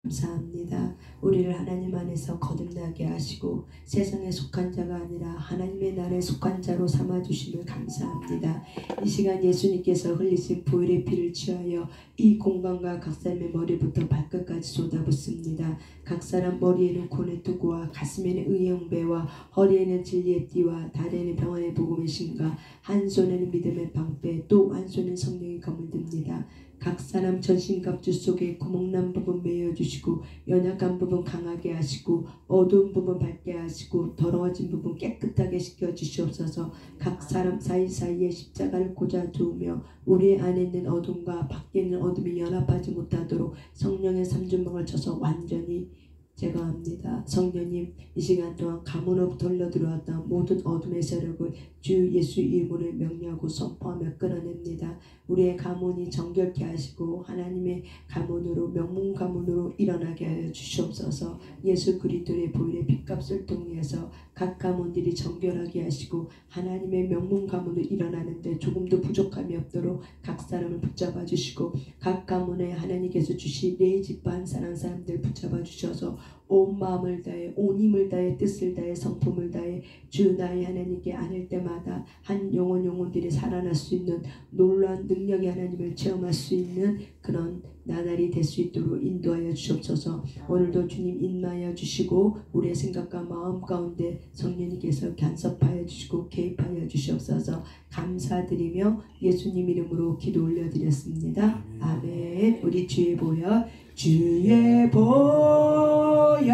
감사합니다. 우리를 하나님 안에서 거듭나게 하시고 세상에 속한 자가 아니라 하나님의 나라에 속한 자로 삼아주심을 감사합니다. 이 시간 예수님께서 흘리신 보혈의 피를 취하여 이 공간과 각 사람의 머리부터 발끝까지 쏟아붓습니다. 각 사람 머리에는 구원의 투구와 가슴에는 의의 웅배와 허리에는 진리의 띠와 다리에는 평안의 복음의 신과 한 손에는 믿음의 방패 또 한 손에는 성령의 검을 듭니다. 각 사람 전신갑주 속에 구멍난 부분 메어주시고 연약한 부분 강하게 하시고 어두운 부분 밝게 하시고 더러워진 부분 깨끗하게 씻겨주시옵소서. 각 사람 사이사이에 십자가를 꽂아두며 우리 안에 있는 어둠과 밖에 있는 어둠이 연합하지 못하도록 성령의 삼준망을 쳐서 완전히 제거합니다. 성령님, 이 시간 동안 가문으로부터 흘러들어왔던 모든 어둠의 세력을 주 예수 이름으로 명령하고 선포하며 끌어냅니다. 우리의 가문이 정결케 하시고 하나님의 가문으로 명문 가문으로 일어나게 하여 주시옵소서. 예수 그리스도의 보혈의 핏값을 통해서 각 가문들이 정결하게 하시고 하나님의 명문 가문으로 일어나는데 조금도 부족함이 없도록 각 사람을 붙잡아 주시고 각 가문에 하나님께서 주신 네 지파 한 사람 사람들 붙잡아 주셔서 온 마음을 다해 온 힘을 다해 뜻을 다해 성품을 다해 주 나의 하나님께 안을 때마다 한 영혼들이 살아날 수 있는 놀라운 능력의 하나님을 체험할 수 있는 그런 나날이 될 수 있도록 인도하여 주옵소서. 오늘도 주님 인마하여 주시고 우리의 생각과 마음 가운데 성령님께서 간섭하여 주시고 개입하여 주시옵소서. 감사드리며 예수님 이름으로 기도 올려드렸습니다. 아멘. 우리 주의 보혈 주의 보혈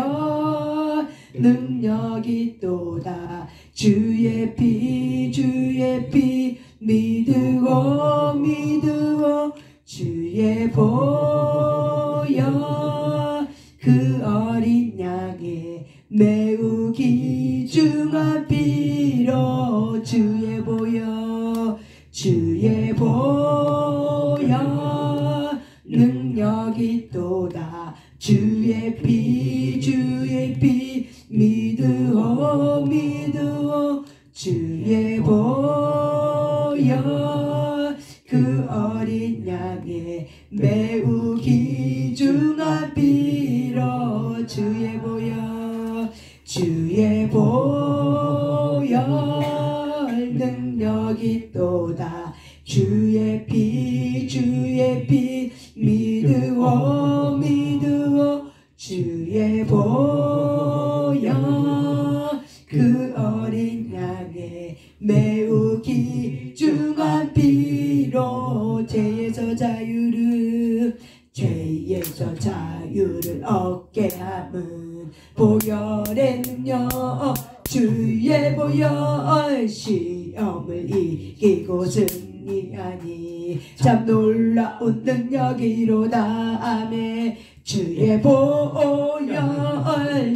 능력이 또다 주의 피 믿으오 주의 보혈 그 어린 양의 매우 귀중한 피로 주의 보혈 능력이 또다 주의 피 믿으오 주의 보혈 그 어린 양의 매우 귀중한 피로 주의 보혈 능력이 또다 주의 피 믿으오 주의 보혈 그 어린 양의 매우 귀중한 피로 죄에서 자유를 얻게 함은 보혈의 능력 주의 보혈 시험을 이기고 승리하니 참 놀라운 능력이로다. 아멘. 주의 보혈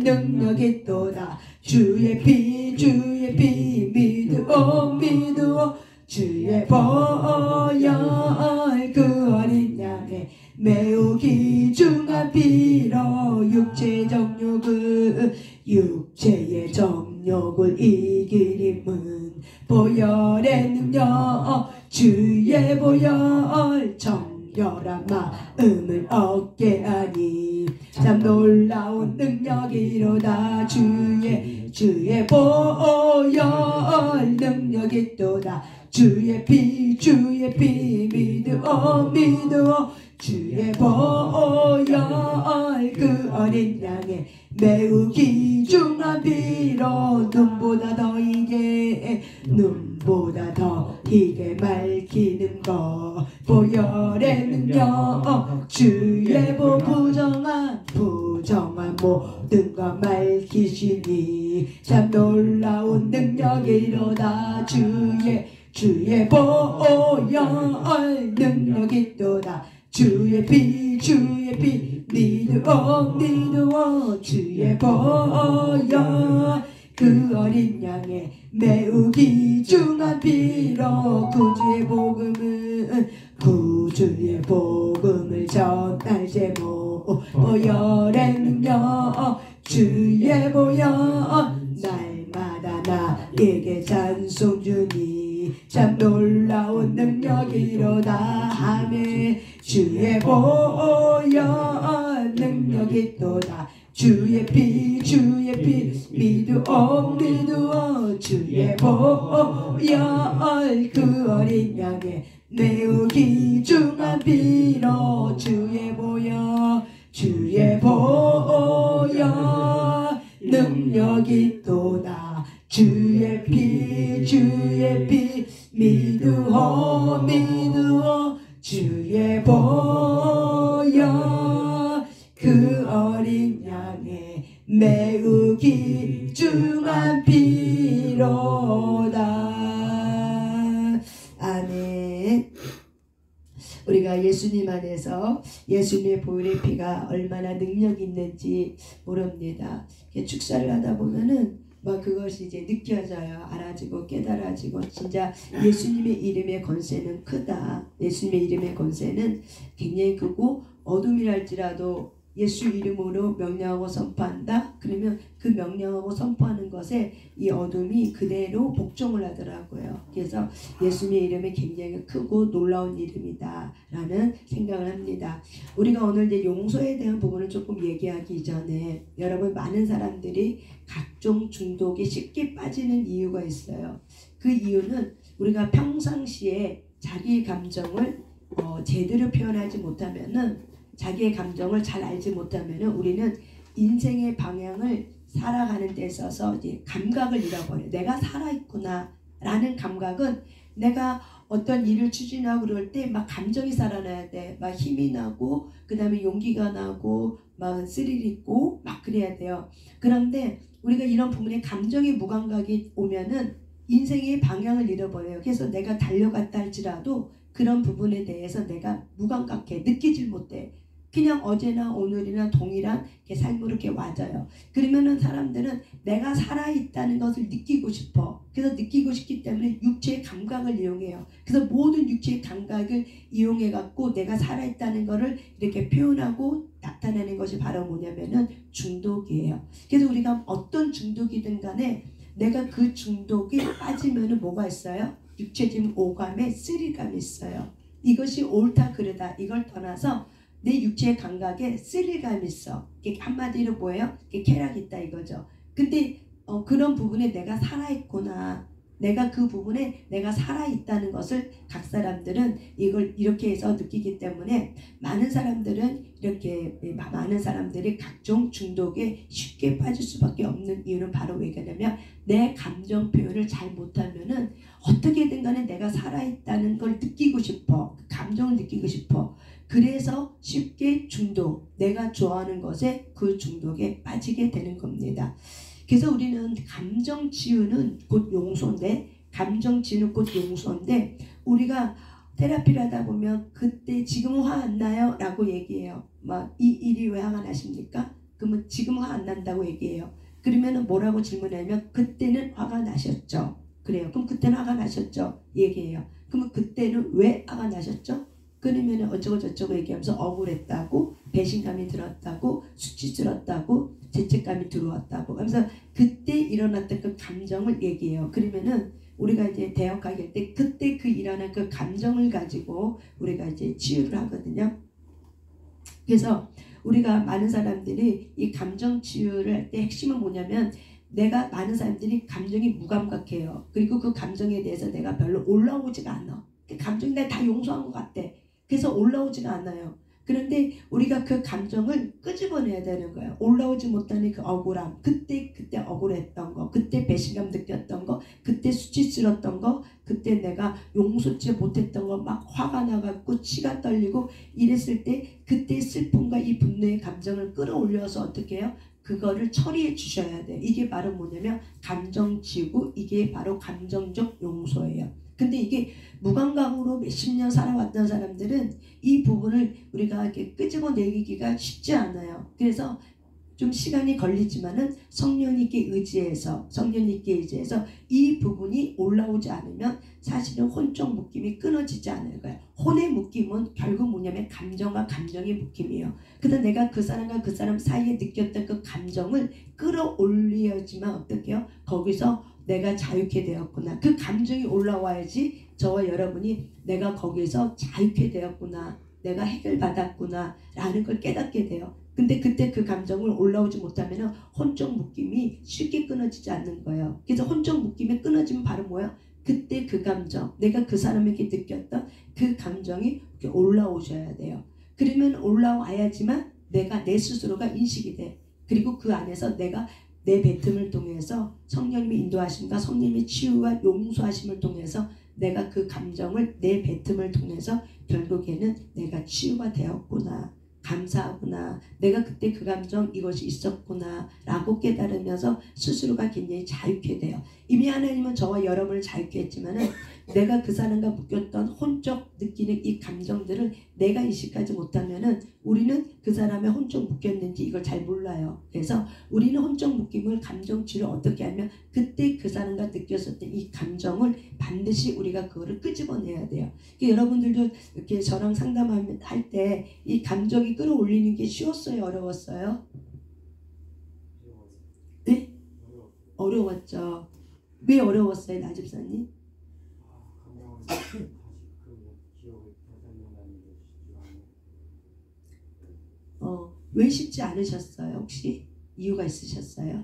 능력이 또다 주의 피 믿으오 주의 보혈 그 어린 양의 매우 귀중한 피로 육체의 정욕을 이기림은 보혈의 능력 주의 보혈 정결한 마음을 얻게 하니 참 놀라운 능력이로다. 주의 보혈 능력이 또다 주의 피 믿으오 주의 보혈 그 어린 양의 매우 귀중한 피로 눈보다 더 이게 밝히는 것 보혈의 능력 주의 부정한 모든 것 밝히시니 참 놀라운 능력이로다. 주의 보혈 능력이 또다 주의 피 믿으오 주의 보혈 그 어린 양의 매우 귀중한 피로 구주의 복음을 전할 제목 보혈의 능력 주의 보혈 날마다 나에게 찬송 주니 참 놀라운 능력이로다. 아멘. 주의 보혈 능력이 능력있도다. 주의 피 미두어 주의 보혈 그 어린 양의 매우 귀중한 피로 주의 보혈 능력있도다. 주의 피 미두어 주의 보혈 그 어린 양의 매우 귀중한 피로다. 아멘. 우리가 예수님 안에서 예수님의 보혈의 피가 얼마나 능력 있는지 모릅니다. 축사를 하다 보면은 그것이 이제 느껴져요. 알아지고 깨달아지고 진짜 예수님의 이름의 권세는 크다. 예수님의 이름의 권세는 굉장히 크고 어둠이랄지라도 예수 이름으로 명령하고 선포한다. 그러면 그 명령하고 선포하는 것에 이 어둠이 그대로 복종을 하더라고요. 그래서 예수님의 이름이 굉장히 크고 놀라운 이름이다 라는 생각을 합니다. 우리가 오늘 이제 용서에 대한 부분을 조금 얘기하기 전에 여러분, 많은 사람들이 각종 중독에 쉽게 빠지는 이유가 있어요. 그 이유는 우리가 평상시에 자기 감정을 제대로 표현하지 못하면은, 자기의 감정을 잘 알지 못하면은 우리는 인생의 방향을 살아가는 데 있어서 이제 감각을 잃어버려요. 내가 살아있구나 라는 감각은, 내가 어떤 일을 추진하고 그럴 때 막 감정이 살아나야 돼. 막 힘이 나고 그 다음에 용기가 나고 막 스릴 있고 막 그래야 돼요. 그런데 우리가 이런 부분에 감정의 무감각이 오면은 인생의 방향을 잃어버려요. 그래서 내가 달려갔다 할지라도 그런 부분에 대해서 내가 무감각해, 느끼질 못해. 그냥 어제나 오늘이나 동일한 삶으로 이렇게 와져요. 그러면은 사람들은 내가 살아있다는 것을 느끼고 싶어. 그래서 느끼고 싶기 때문에 육체의 감각을 이용해요. 그래서 모든 육체의 감각을 이용해 갖고 내가 살아있다는 것을 이렇게 표현하고 나타내는 것이 바로 뭐냐면은 중독이에요. 그래서 우리가 어떤 중독이든 간에 내가 그 중독에 빠지면은 뭐가 있어요? 육체적인 오감에 스릴감이 있어요. 이것이 옳다 그르다 이걸 떠나서 내 육체의 감각에 스릴감이 있어. 이게 한마디로 뭐예요? 이게 쾌락이 있다 이거죠. 근데 그런 부분에 내가 살아있구나. 내가 그 부분에 내가 살아있다는 것을 각 사람들은 이걸 이렇게 해서 느끼기 때문에 많은 사람들이 각종 중독에 쉽게 빠질 수밖에 없는 이유는 바로 왜냐면 내 감정 표현을 잘 못하면은 어떻게든 간에 내가 살아있다는 걸 느끼고 싶어. 감정을 느끼고 싶어. 그래서 쉽게 중독, 내가 좋아하는 것에 그 중독에 빠지게 되는 겁니다. 그래서 우리는 감정 치유는 곧 용서인데, 우리가 테라피를 하다 보면 그때 지금 화 안 나요? 라고 얘기해요. 막 이 일이 왜 화가 나십니까? 그러면 지금 화 안 난다고 얘기해요. 그러면은 뭐라고 질문하면 그때는 화가 나셨죠? 그래요. 그럼 그때는 화가 나셨죠? 얘기해요. 그러면 그때는 왜 화가 나셨죠? 그러면 어쩌고 저쩌고 얘기하면서 억울했다고, 배신감이 들었다고, 수치스럽다고, 죄책감이 들어왔다고 하면서 그때 일어났던 그 감정을 얘기해요. 그러면은 우리가 이제 대역하게 할 때 그때 그 일어난 그 감정을 가지고 우리가 이제 치유를 하거든요. 그래서 우리가 많은 사람들이 이 감정 치유를 할 때 핵심은 뭐냐면, 많은 사람들이 감정이 무감각해요. 그리고 그 감정에 대해서 내가 별로 올라오지가 않아. 그 감정이 내가 다 용서한 것 같아. 그래서 올라오지가 않아요. 그런데 우리가 그 감정을 끄집어내야 되는 거예요. 올라오지 못하는 그 억울함, 그때 억울했던 거, 그때 배신감 느꼈던 거, 그때 수치스러웠던 거, 그때 내가 용서치 못했던 거, 막 화가 나갖고 치가 떨리고 이랬을 때 그때 슬픔과 이 분노의 감정을 끌어올려서 어떻게 해요? 그거를 처리해 주셔야 돼. 이게 바로 뭐냐면 감정 치유고, 이게 바로 감정적 용서예요. 근데 이게 무감각으로 몇십 년 살아왔던 사람들은 이 부분을 우리가 이렇게 끄집어내기가 쉽지 않아요. 그래서 좀 시간이 걸리지만은 성령님께 의지해서 이 부분이 올라오지 않으면 사실은 혼적 묶임이 끊어지지 않을 거예요. 혼의 묶임은 결국 뭐냐면 감정과 감정의 묶임이에요. 그래서 내가 그 사람과 그 사람 사이에 느꼈던 그 감정을 끌어올려야지만 어떻게 해요? 거기서 내가 자유케 되었구나. 그 감정이 올라와야지 저와 여러분이 내가 거기서 자유케 되었구나, 내가 해결받았구나 라는 걸 깨닫게 돼요. 근데 그때 그 감정을 올라오지 못하면 혼적 묶임이 쉽게 끊어지지 않는 거예요. 그래서 혼적 묶임이 끊어지면 바로 뭐예요? 그때 그 감정, 내가 그 사람에게 느꼈던 그 감정이 이렇게 올라오셔야 돼요. 그러면 올라와야지만 내가 내 스스로가 인식이 돼. 그리고 그 안에서 내가 내 뱉음을 통해서 성령님의 인도하심과 성령님의 치유와 용서하심을 통해서 내가 그 감정을 내 뱉음을 통해서 결국에는 내가 치유가 되었구나, 감사하구나, 내가 그때 그 감정 이것이 있었구나 라고 깨달으면서 스스로가 굉장히 자유케 돼요. 이미 하나님은 저와 여러분을 자유케 했지만은 내가 그 사람과 묶였던 혼적 느끼는 이 감정들을 내가 인식하지 못하면은 우리는 그 사람의 혼적 묶였는지 이걸 잘 몰라요. 그래서 우리는 혼적 묶임을 감정 치유를 어떻게 하면 그때 그 사람과 느꼈었던 이 감정을 반드시 우리가 그거를 끄집어내야 돼요. 그러니까 여러분들도 이렇게 저랑 상담할 때 이 감정이 끌어올리는 게 쉬웠어요? 어려웠어요? 네? 어려웠죠. 왜 어려웠어요, 나 집사님? 왜 쉽지 않으셨어요? 혹시 이유가 있으셨어요?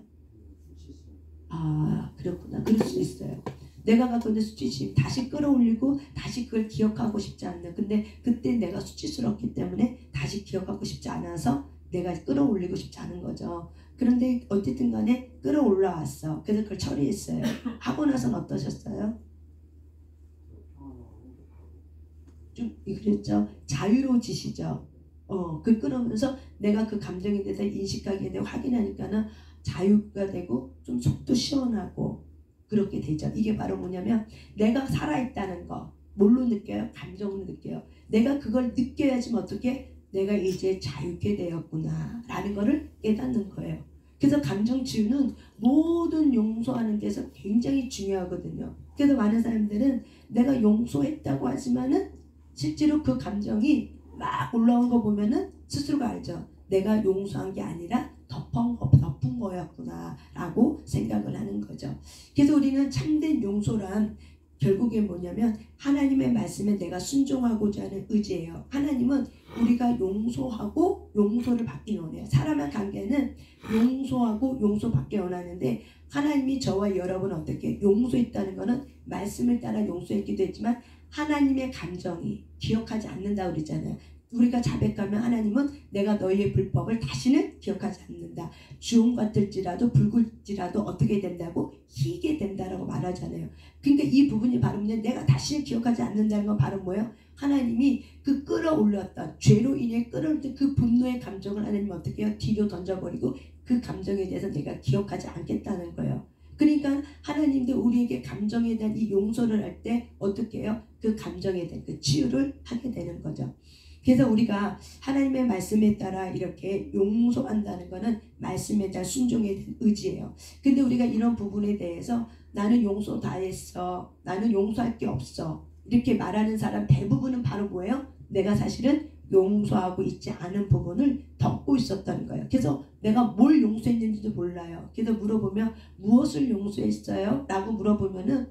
아, 그렇구나. 그럴 수 있어요. 내가 갖고 있는 수치심 다시 끌어올리고 다시 그걸 기억하고 싶지 않는, 근데 그때 내가 수치스럽기 때문에 다시 기억하고 싶지 않아서 내가 끌어올리고 싶지 않은 거죠. 그런데 어쨌든 간에 끌어올라왔어. 그래서 그걸 처리했어요. 하고 나서는 어떠셨어요? 좀 그랬죠. 자유로워지시죠. 그 끌어오면서 내가 그 감정에 대해서 인식하게 되고 확인하니까는 자유가 되고 좀 속도 시원하고 그렇게 되죠. 이게 바로 뭐냐면 내가 살아있다는 거 뭘로 느껴요? 감정으로 느껴요. 내가 그걸 느껴야지만 어떻게 내가 이제 자유게 되었구나 라는 거를 깨닫는 거예요. 그래서 감정 치유는 모든 용서하는 데서 굉장히 중요하거든요. 그래서 많은 사람들은 내가 용서했다고 하지만은 실제로 그 감정이 막 올라온 거 보면은 스스로가 알죠. 내가 용서한 게 아니라 덮은 거였구나 라고 생각을 하는 거죠. 그래서 우리는 참된 용서란 결국에 뭐냐면 하나님의 말씀에 내가 순종하고자 하는 의지예요. 하나님은 우리가 용서하고 용서를 받기 원해요. 사람의 관계는 용서하고 용서받기 원하는데 하나님이 저와 여러분 어떻게 용서했다는 것은 말씀을 따라 용서했기도 했지만 하나님의 감정이 기억하지 않는다고 그러잖아요. 우리가 자백하면 하나님은 내가 너희의 불법을 다시는 기억하지 않는다. 주홍 같을지라도 붉을지라도 어떻게 된다고? 희게 된다라고 말하잖아요. 그러니까 이 부분이 바로 내가 다시는 기억하지 않는다는 건 바로 뭐예요? 하나님이 그 끌어올렸던 죄로 인해 끌어올렸던 그 분노의 감정을 하나님 어떻게 해요? 뒤로 던져버리고 그 감정에 대해서 내가 기억하지 않겠다는 거예요. 그러니까 하나님도 우리에게 감정에 대한 이 용서를 할 때 어떻게 해요? 그 감정에 대한 그 치유를 하게 되는 거죠. 그래서 우리가 하나님의 말씀에 따라 이렇게 용서한다는 것은 말씀에 대한 순종에 대한 의지예요. 근데 우리가 이런 부분에 대해서 나는 용서 다 했어, 나는 용서할 게 없어 이렇게 말하는 사람 대부분은 바로 뭐예요? 내가 사실은 용서하고 있지 않은 부분을 덮고 있었던 거예요. 그래서 내가 뭘 용서했는지도 몰라요. 그래서 물어보면 무엇을 용서했어요? 라고 물어보면은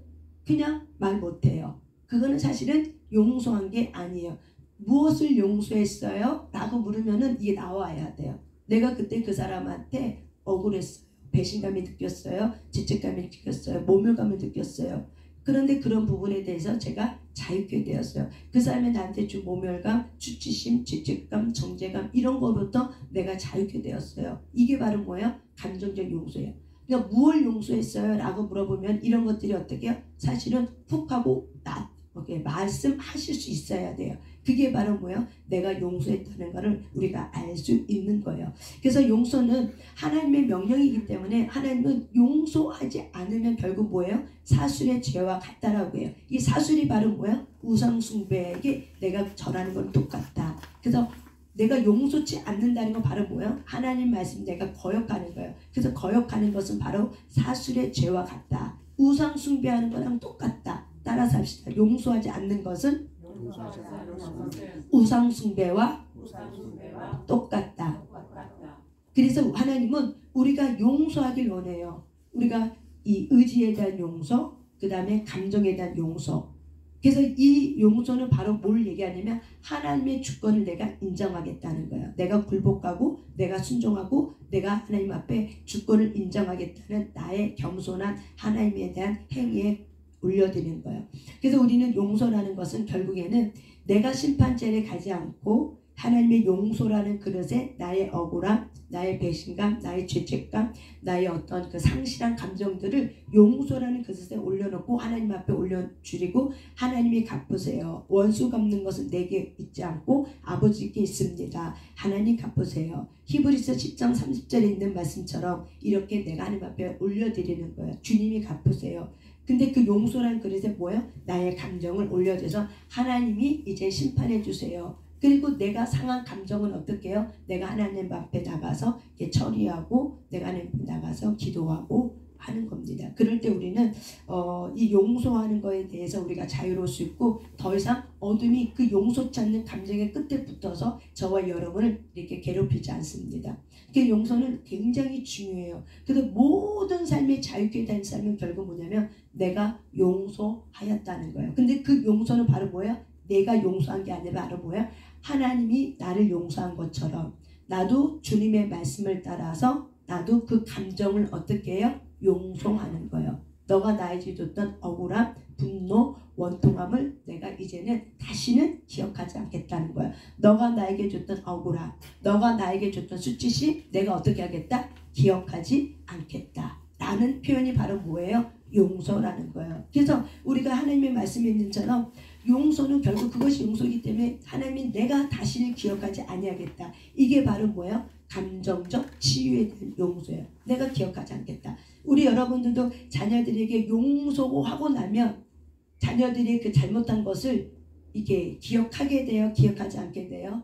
그냥 말 못해요. 그거는 사실은 용서한 게 아니에요. 무엇을 용서했어요? 라고 물으면은 이게 나와야 돼요. 내가 그때 그 사람한테 억울했어요. 배신감이 느꼈어요. 죄책감이 느꼈어요. 모멸감을 느꼈어요. 그런데 그런 부분에 대해서 제가 자유케 되었어요. 그 사람이 나한테 준 모멸감, 수치심, 죄책감, 정죄감 이런 거부터 내가 자유케 되었어요. 이게 바로 뭐예요? 감정적 용서예요. 그러니까 무엇을 용서했어요? 라고 물어보면 이런 것들이 어떻게 해요? 사실은 훅 하고 말씀하실 수 있어야 돼요. 그게 바로 뭐예요? 내가 용서했다는 것을 우리가 알 수 있는 거예요. 그래서 용서는 하나님의 명령이기 때문에 하나님은 용서하지 않으면 결국 뭐예요? 사술의 죄와 같다라고 해요. 이 사술이 바로 뭐예요? 우상숭배에게 내가 절하는 건 똑같다. 그래서 내가 용서치 않는다는 건 바로 뭐예요? 하나님 말씀 내가 거역하는 거예요. 그래서 거역하는 것은 바로 사술의 죄와 같다. 우상숭배하는 거랑 똑같다. 따라서 합시다. 용서하지 않는 것은 우상숭배와 똑같다. 그래서 하나님은 우리가 용서하길 원해요. 우리가 이 의지에 대한 용서, 그 다음에 감정에 대한 용서, 그래서 이 용서는 바로 뭘 얘기하냐면 하나님의 주권을 내가 인정하겠다는 거예요. 내가 굴복하고 내가 순종하고 내가 하나님 앞에 주권을 인정하겠다는 나의 겸손한 하나님에 대한 행위에 올려드리는 거예요. 그래서 우리는 용서라는 것은 결국에는 내가 심판죄를 가지 않고 하나님의 용서라는 그릇에 나의 억울함, 나의 배신감, 나의 죄책감, 나의 어떤 그 상실한 감정들을 용서라는 그릇에 올려놓고 하나님 앞에 올려주리고 하나님이 갚으세요. 원수 갚는 것은 내게 있지 않고 아버지께 있습니다. 하나님 갚으세요. 히브리서 10장 30절에 있는 말씀처럼 이렇게 내가 하나님 앞에 올려드리는 거예요. 주님이 갚으세요. 근데 그 용서라는 그릇에 뭐예요? 나의 감정을 올려줘서 하나님이 이제 심판해 주세요. 그리고 내가 상한 감정은 어떻게 해요? 내가 하나님 앞에 나가서 처리하고 내가 하나님 앞에 나가서 기도하고 하는 겁니다. 그럴 때 우리는 이 용서하는 거에 대해서 우리가 자유로울 수 있고 더 이상 어둠이 그 용서치 않는 감정의 끝에 붙어서 저와 여러분을 이렇게 괴롭히지 않습니다. 그 용서는 굉장히 중요해요. 그래서 모든 삶의 자유케 된 삶은 결국 뭐냐면 내가 용서하였다는 거예요. 근데 그 용서는 바로 뭐예요? 내가 용서한 게 아니라 바로 뭐예요? 하나님이 나를 용서한 것처럼 나도 주님의 말씀을 따라서 나도 그 감정을 어떻게 해요? 용서하는 거예요. 너가 나에게 줬던 억울함, 분노, 원통함을 내가 이제는 다시는 기억하지 않겠다는 거예요. 너가 나에게 줬던 억울함, 너가 나에게 줬던 수치심 내가 어떻게 하겠다? 기억하지 않겠다 라는 표현이 바로 뭐예요? 용서라는 거예요. 그래서 우리가 하나님의 말씀에 있는 것처럼 용서는 결국 그것이 용서이기 때문에 하나님이 내가 다시는 기억하지 아니하겠다. 이게 바로 뭐예요? 감정적 치유에 대한 용서예요. 내가 기억하지 않겠다. 우리 여러분들도 자녀들에게 용서하고 나면 자녀들이 그 잘못한 것을 이게 기억하게 돼요? 기억하지 않게 돼요?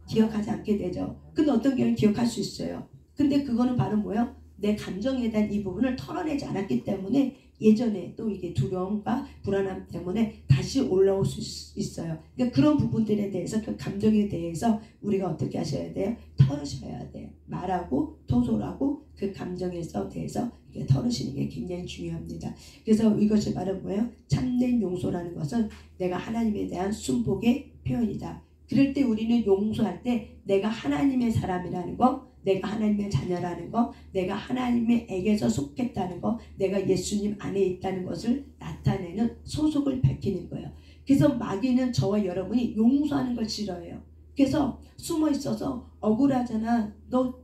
기억하지 않게 되죠. 근데 어떤 경우는 기억할 수 있어요. 근데 그거는 바로 뭐예요? 내 감정에 대한 이 부분을 털어내지 않았기 때문에 예전에 또 이게 두려움과 불안함 때문에 다시 올라올 수 있어요. 그러니까 그런 부분들에 대해서 그 감정에 대해서 우리가 어떻게 하셔야 돼요? 털으셔야 돼요. 말하고 토설하고 그 감정에서 대해서 털으시는 게 굉장히 중요합니다. 그래서 이것이 바로 뭐예요? 참된 용서라는 것은 내가 하나님에 대한 순복의 표현이다. 그럴 때 우리는 용서할 때 내가 하나님의 사람이라는 거, 내가 하나님의 자녀라는 거, 내가 하나님에게서 속했다는 거, 내가 예수님 안에 있다는 것을 나타내는 소속을 밝히는 거예요. 그래서 마귀는 저와 여러분이 용서하는 걸 싫어해요. 그래서 숨어 있어서 억울하잖아. 너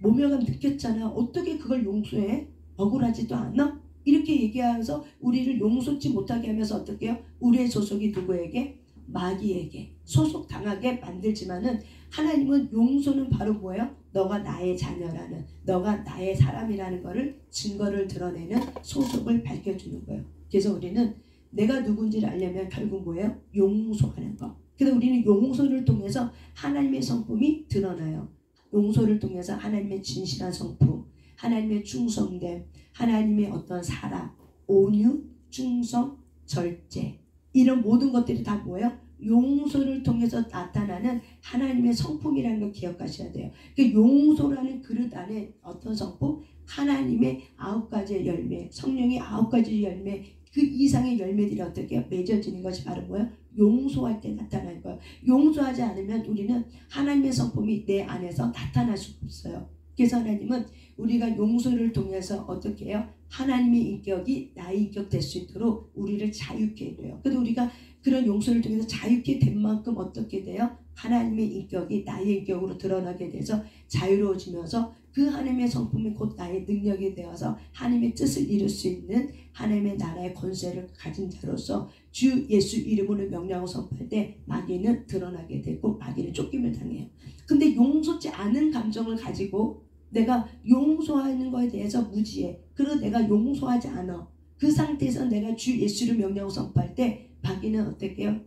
모멸감 느꼈잖아. 어떻게 그걸 용서해? 억울하지도 않아? 이렇게 얘기하면서 우리를 용서치 못하게 하면서 어떻게 해요? 우리의 소속이 누구에게? 마귀에게 소속당하게 만들지만은 하나님은 용서는 바로 뭐예요? 너가 나의 자녀라는, 너가 나의 사람이라는 거를 증거를 드러내는 소속을 밝혀주는 거예요. 그래서 우리는 내가 누군지를 알려면 결국 뭐예요? 용서하는 거. 그래서 우리는 용서를 통해서 하나님의 성품이 드러나요. 용서를 통해서 하나님의 진실한 성품, 하나님의 충성됨, 하나님의 어떤 사랑, 온유, 충성, 절제, 이런 모든 것들이 다 뭐예요? 용서를 통해서 나타나는 하나님의 성품이라는 걸 기억하셔야 돼요. 그 용서라는 그릇 안에 어떤 성품? 하나님의 9가지의 열매, 성령의 9가지 열매, 그 이상의 열매들이 어떻게 맺어지는 것이 바로 뭐예요? 용서할 때 나타날 거예요. 용서하지 않으면 우리는 하나님의 성품이 내 안에서 나타날 수 없어요. 그래서 하나님은 우리가 용서를 통해서 어떻게 해요? 하나님의 인격이 나의 인격 될 수 있도록 우리를 자유케 해줘요. 그래서 우리가 그런 용서를 통해서 자유케 된 만큼 어떻게 돼요? 하나님의 인격이 나의 인격으로 드러나게 돼서 자유로워지면서 그 하나님의 성품이 곧 나의 능력이 되어서 하나님의 뜻을 이룰 수 있는 하나님의 나라의 권세를 가진 자로서 주 예수 이름으로 명령하고 선포할 때 마귀는 드러나게 되고 마귀는 쫓김을 당해요. 근데 용서치 않은 감정을 가지고 내가 용서하는 거에 대해서 무지해. 그리고 내가 용서하지 않아. 그 상태에서 내가 주 예수를 명령하고 선포할 때 마귀는 어떻게 해요?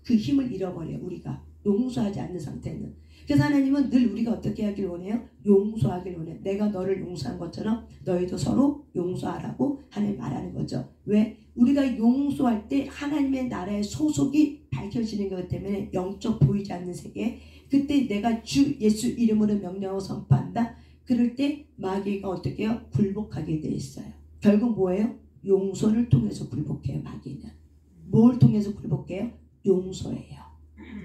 그 힘을 잃어버려요. 우리가 용서하지 않는 상태는. 그래서 하나님은 늘 우리가 어떻게 하길 원해요? 용서하길 원해요. 내가 너를 용서한 것처럼 너희도 서로 용서하라고 하나님 말하는 거죠. 왜? 우리가 용서할 때 하나님의 나라의 소속이 밝혀지는 것 때문에 영적 보이지 않는 세계, 그때 내가 주 예수 이름으로 명령하고 선포한다. 그럴 때 마귀가 어떻게 해요? 굴복하게 돼 있어요. 결국 뭐예요? 용서를 통해서 굴복해요. 마귀는. 뭘 통해서 굴복해요? 용서예요.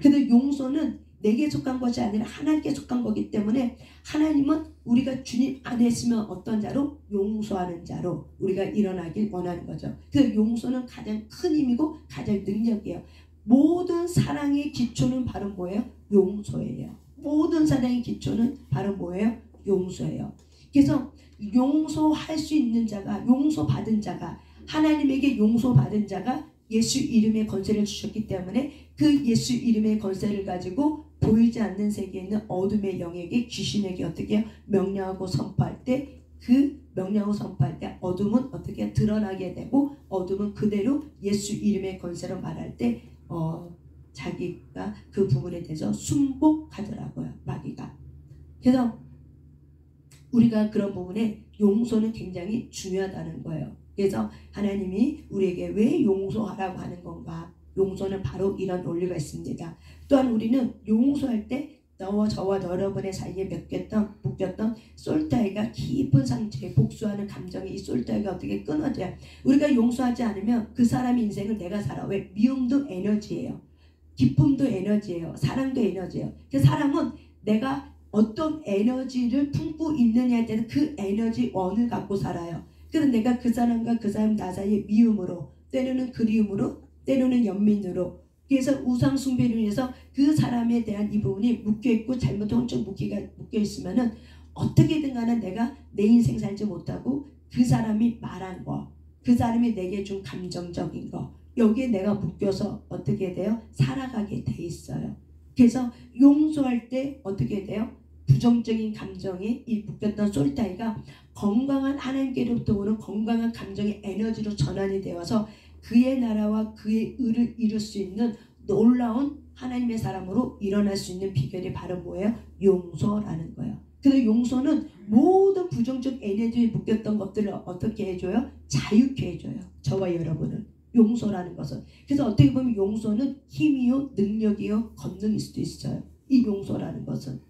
그래서 용서는 내게 속한 것이 아니라 하나님께 속한 거기 때문에 하나님은 우리가 주님 안에 있으면 어떤 자로? 용서하는 자로 우리가 일어나길 원하는 거죠. 그래서 용서는 가장 큰 힘이고 가장 능력이에요. 모든 사랑의 기초는 바로 뭐예요? 용서예요. 모든 사랑의 기초는 바로 뭐예요? 용서예요. 그래서 용서할 수 있는 자가, 용서받은 자가, 하나님에게 용서받은 자가 예수 이름의 권세를 주셨기 때문에 그 예수 이름의 권세를 가지고 보이지 않는 세계에 있는 어둠의 영에게, 귀신에게 어떻게 해요? 명령하고 선포할 때, 그 명령하고 선포할 때 어둠은 어떻게 드러나게 되고, 어둠은 그대로 예수 이름의 권세로 말할 때 자기가 그 부분에 대해서 순복하더라고요, 마귀가. 그래서 우리가 그런 부분에 용서는 굉장히 중요하다는 거예요. 그래서 하나님이 우리에게 왜 용서하라고 하는 건가? 용서는 바로 이런 원리가 있습니다. 또한 우리는 용서할 때 너와 저와 여러분의 사이에 묶였던 솔타이가 깊은 상처에 복수하는 감정이, 이 솔타이가 어떻게 끊어져요? 우리가 용서하지 않으면 그 사람의 인생을 내가 살아. 왜? 미움도 에너지예요. 기쁨도 에너지예요. 사랑도 에너지예요. 그 사람은 내가 어떤 에너지를 품고 있느냐에 따라서 그 에너지 원을 갖고 살아요. 그래서 내가 그 사람과 그 사람 나 사이에 미움으로, 때로는 그리움으로, 때로는 연민으로, 그래서 우상 숭배로 인해서 그 사람에 대한 이 부분이 묶여있고 잘못 혼적 묶여있으면은 어떻게든 간에 내가 내 인생 살지 못하고 그 사람이 말한 거, 그 사람이 내게 준 감정적인 거, 여기에 내가 묶여서 어떻게 돼요? 살아가게 돼 있어요. 그래서 용서할 때 어떻게 돼요? 부정적인 감정이 이 묶였던 솔타이가 건강한 하나님께로부터 오는 건강한 감정의 에너지로 전환이 되어서 그의 나라와 그의 의를 이룰 수 있는 놀라운 하나님의 사람으로 일어날 수 있는 비결이 바로 뭐예요? 용서라는 거예요. 그래서 용서는 모든 부정적 에너지에 묶였던 것들을 어떻게 해줘요? 자유케 해줘요. 저와 여러분을. 용서라는 것은. 그래서 어떻게 보면 용서는 힘이요, 능력이요, 권능일 수도 있어요. 이 용서라는 것은.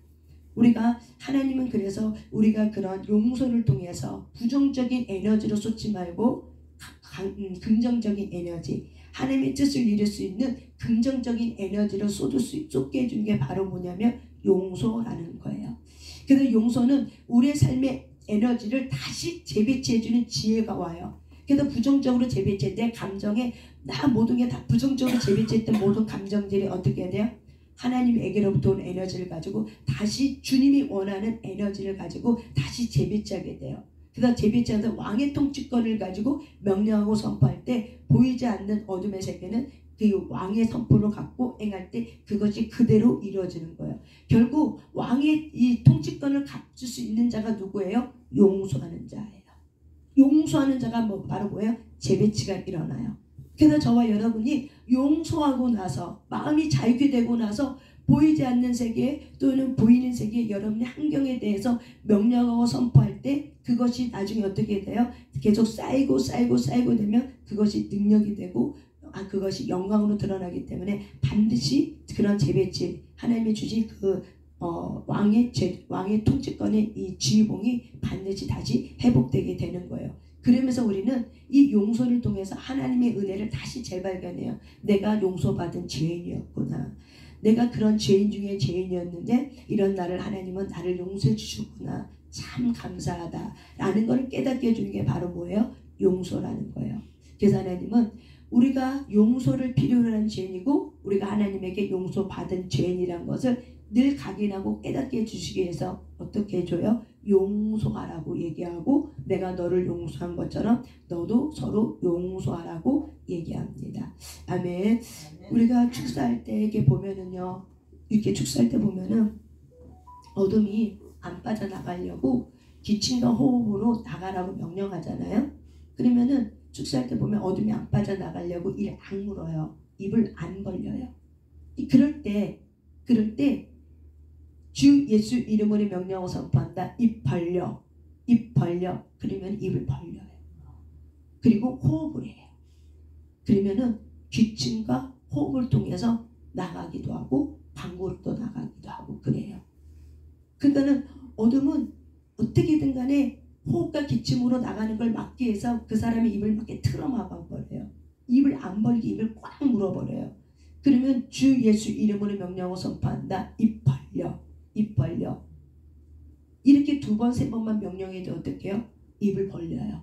우리가 하나님은 그래서 우리가 그런 용서를 통해서 부정적인 에너지로 쏟지 말고 긍정적인 에너지, 하나님의 뜻을 이룰 수 있는 긍정적인 에너지로 쏟게 해주는 게 바로 뭐냐면 용서라는 거예요. 그래서 용서는 우리의 삶의 에너지를 다시 재배치해주는 지혜가 와요. 그래서 부정적으로 재배치할 때 감정에 나 모든 게 다 부정적으로 재배치했던 모든 감정들이 어떻게 돼요? 하나님에게로부터 온 에너지를 가지고 다시 주님이 원하는 에너지를 가지고 다시 재배치하게 돼요. 그래서 재배치하면서 왕의 통치권을 가지고 명령하고 선포할 때 보이지 않는 어둠의 세계는 그 왕의 선포를 갖고 행할 때 그것이 그대로 이루어지는 거예요. 결국 왕의 이 통치권을 갖출 수 있는 자가 누구예요? 용서하는 자예요. 용서하는 자가 바로 뭐예요? 재배치가 일어나요. 그래서 저와 여러분이 용서하고 나서 마음이 자유케 되고 나서 보이지 않는 세계 또는 보이는 세계 여러분의 환경에 대해서 명령하고 선포할 때 그것이 나중에 어떻게 돼요? 계속 쌓이고 되면 그것이 능력이 되고 그것이 영광으로 드러나기 때문에 반드시 그런 재배치, 하나님이 주신 그 왕의 통치권의 이 지휘봉이 반드시 다시 회복되게 되는 거예요. 그러면서 우리는 이 용서를 통해서 하나님의 은혜를 다시 재발견해요. 내가 용서받은 죄인이었구나. 내가 그런 죄인 중에 죄인이었는데 이런 나를 하나님은 나를 용서해 주셨구나. 참 감사하다. 라는 걸 깨닫게 해주는 게 바로 뭐예요? 용서라는 거예요. 그래서 하나님은 우리가 용서를 필요로 하는 죄인이고 우리가 하나님에게 용서받은 죄인이라는 것을 늘 각인하고 깨닫게 해주시기 위해서 어떻게 해줘요? 용서하라고 얘기하고 내가 너를 용서한 것처럼 너도 서로 용서하라고 얘기합니다. 아멘. 우리가 축사할 때 이렇게 보면은요, 이렇게 축사할 때 보면은 어둠이 안 빠져나가려고 기침과 호흡으로 나가라고 명령하잖아요. 그러면은 축사할 때 보면 어둠이 안 빠져나가려고 입을 안 물어요. 입을 안 벌려요. 그럴 때 주 예수 이름으로 명령하고 선포한다. 입 벌려. 그러면 입을 벌려요. 그리고 호흡을 해요. 그러면은 기침과 호흡을 통해서 나가기도 하고 방구로 또 나가기도 하고 그래요. 그러니까는 어둠은 어떻게든 간에 호흡과 기침으로 나가는 걸 막기 위해서 그 사람의 입을 막 틀어 막아버려요. 입을 안 벌게 입을 꽉 물어버려요. 그러면 주 예수 이름으로 명령하고 선포한다. 입 벌려, 입 벌려. 이렇게 2번, 3번만 명령해도 어떻게 해요? 입을 벌려요.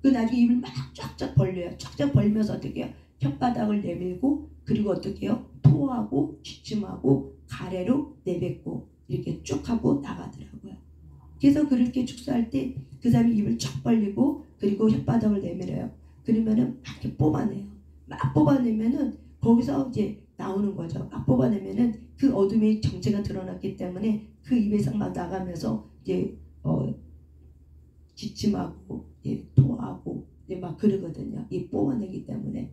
그 나중에 입을 막 쫙쫙 벌려요. 쫙쫙 벌면서 어떻게 해요? 혓바닥을 내밀고, 그리고 어떻게 해요? 토하고 기침하고 가래로 내뱉고 이렇게 쭉 하고 나가더라고요. 그래서 그렇게 축사할 때 그 사람이 입을 쫙 벌리고 그리고 혓바닥을 내밀어요. 그러면은 막 이렇게 뽑아내요. 막 뽑아내면은 거기서 이제 나오는 거죠. 막 뽑아내면은 그 어둠의 정체가 드러났기 때문에 그 입에서 막 나가면서 이제 기침하고 토하고 막 그러거든요. 이 뽑아내기 때문에.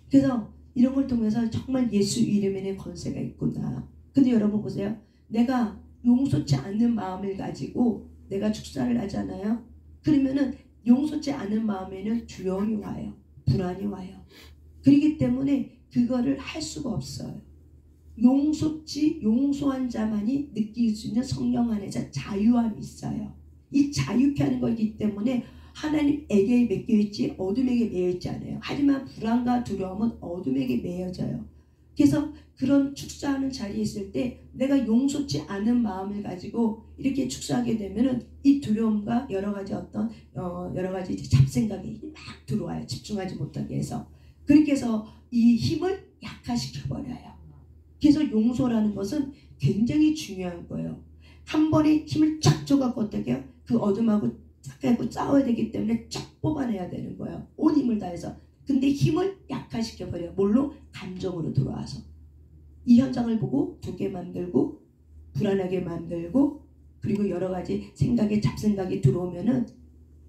그래서 이런 걸 통해서 정말 예수 이름에는 권세가 있구나. 근데 여러분 보세요. 내가 용서치 않는 마음을 가지고 내가 축사를 하잖아요. 그러면은 용서치 않는 마음에는 두려움이 와요. 불안이 와요. 그렇기 때문에 그거를 할 수가 없어요. 용서한 자만이 느낄 수 있는 성령 안에서 자유함이 있어요. 이 자유케 하는 거기 때문에 하나님에게 맡겨있지 어둠에게 매여있지 않아요. 하지만 불안과 두려움은 어둠에게 매여져요. 그래서 그런 축사하는 자리에 있을 때 내가 용서치 않은 마음을 가지고 이렇게 축사하게 되면은 이 두려움과 여러 가지 여러 가지 잡생각이 막 들어와요. 집중하지 못하게 해서. 그렇게 해서 이 힘을 약화시켜 버려요. 그래서 용서라는 것은 굉장히 중요한 거예요. 한 번에 힘을 쫙 줘갖고 어떻게 해요? 그 어둠하고 쫙 싸워야 되기 때문에 쫙 뽑아내야 되는 거예요. 온 힘을 다해서. 근데 힘을 약화시켜 버려요. 뭘로? 감정으로 들어와서. 이 현상을 보고 두게 만들고 불안하게 만들고 그리고 여러 가지 생각에 잡생각이 들어오면은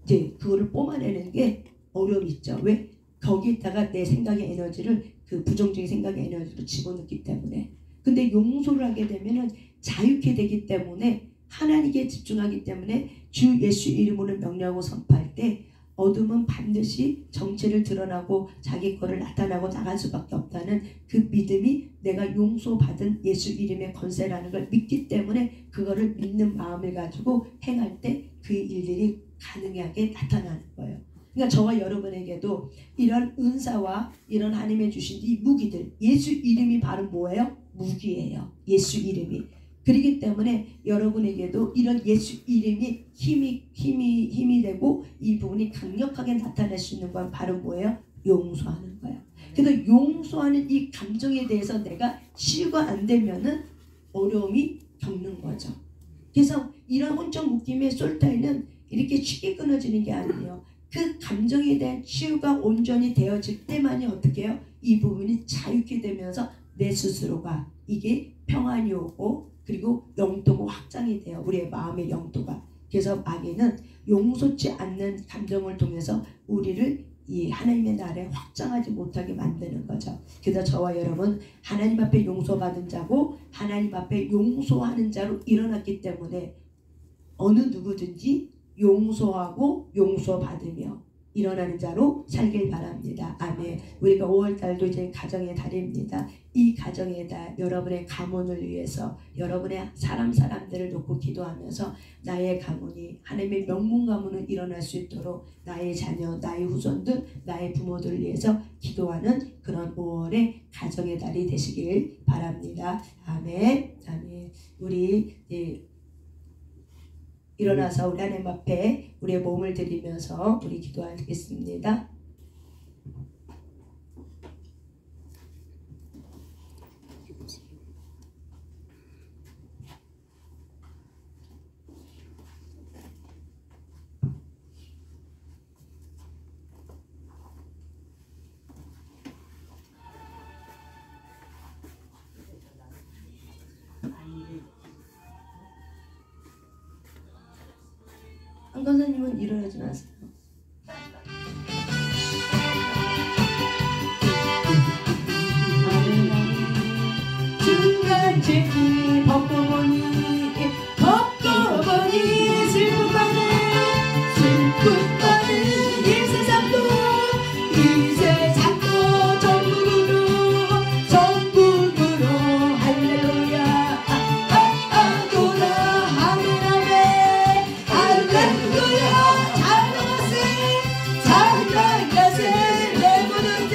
이제 그거를 뽑아내는 게 어려움이 있죠. 왜? 거기에다가 내 생각의 에너지를 그 부정적인 생각의 에너지로 집어넣기 때문에. 근데 용서를 하게 되면은 자유케 되기 때문에 하나님께 집중하기 때문에 주 예수 이름으로 명령하고 선포할 때 어둠은 반드시 정체를 드러나고 자기 거를 나타나고 나갈 수밖에 없다는 그 믿음이 내가 용서받은 예수 이름의 권세라는 걸 믿기 때문에 그거를 믿는 마음을 가지고 행할 때 그 일들이 가능하게 나타나는 거예요. 그러니까 저와 여러분에게도 이런 은사와 이런 하나님의 주신 이 무기들, 예수 이름이 바로 뭐예요? 무기예요. 예수 이름이. 그렇기 때문에 여러분에게도 이런 예수 이름이 힘이 되고 이 부분이 강력하게 나타날 수 있는 건 바로 뭐예요? 용서하는 거예요. 그래서 용서하는 이 감정에 대해서 내가 치유가 안 되면은 어려움이 겪는 거죠. 그래서 이런 혼적 묶임의 솔타이는 이렇게 쉽게 끊어지는 게 아니에요. 그 감정에 대한 치유가 온전히 되어질 때만이 어떻게 해요? 이 부분이 자유케 되면서 내 스스로가 이게 평안이 오고 그리고 영도가 확장이 돼요. 우리의 마음의 영도가. 그래서 마귀는 용서치 않는 감정을 통해서 우리를 이 하나님의 나라에 확장하지 못하게 만드는 거죠. 그래서 저와 여러분 하나님 앞에 용서받은 자고 하나님 앞에 용서하는 자로 일어났기 때문에 어느 누구든지 용서하고 용서받으며 일어나는 자로 살길 바랍니다. 아멘. 우리가 5월달도 이제 가정의 달입니다. 이 가정의 달 여러분의 가문을 위해서 여러분의 사람들을 놓고 기도하면서 나의 가문이 하나님의 명문 가문은 일어날 수 있도록 나의 자녀, 나의 후손들, 나의 부모들을 위해서 기도하는 그런 5월의 가정의 달이 되시길 바랍니다. 아멘. 아멘. 우리 일어나서 우리 하나님 앞에 우리의 몸을 드리면서 우리 기도하겠습니다. 한 권사님은 일어나지 마세요. 중간지기 벗고보니 슬픔만은 이 세상도 전국으로 할렐루야 아도라 아멘 할렐루야 잘나가세 내 부는데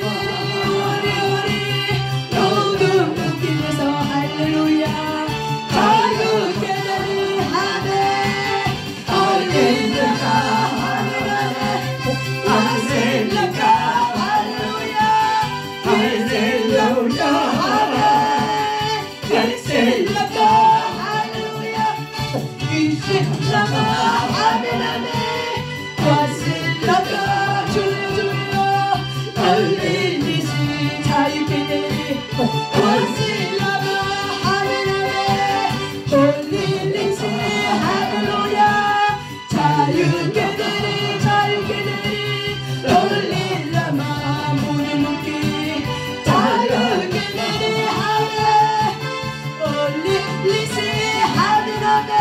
홀릴리시 자유케 되리 오실라마 하늘나라 홀릴리시 할렐루야 자유케 되리 홀릴라마 문을 묶기 자유케 되리 하늘 홀릴리시 하늘나라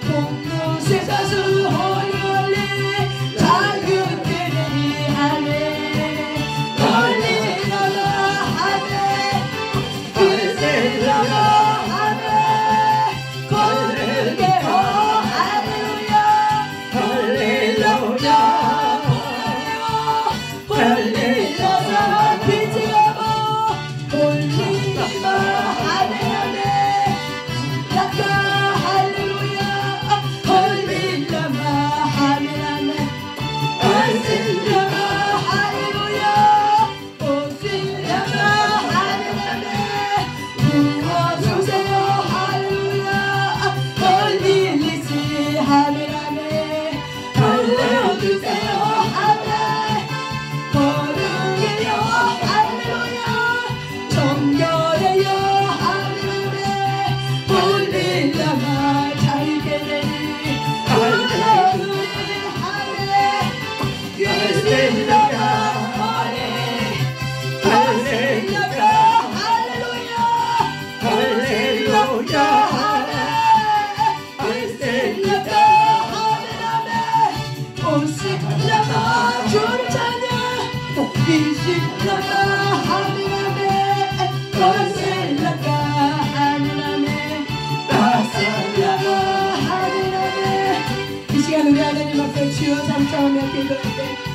공무새 가수 홀리 자유케 되리 하늘 홀릴라마 하늘 홀릴라마 하늘 거룩해 할렐루야 할렐루야 홀릴라마 빛이여보 홀릴라마 하늘나라 낙가 할렐루야 홀릴라마 하늘나라 오실라마 할렐루야 오실라마 하늘나라 부어주세요 할렐루야 홀릴리시 하늘나라 부어주세요 하늘 거룩해요 할렐루야 정결해요 하늘나라 홀릴라마 자유케 되리 할렐루야 하늘 유실라마 머리 유실라마 할렐루야 할렐루야 하늘 유실라마 하늘나라 오실라마 주를 찬양 이실라마 하늘나라 오실라마 하늘나라 오실라마 하늘나라 이 시간 우리 하나님 앞에 주여 삼창하며 기도할 때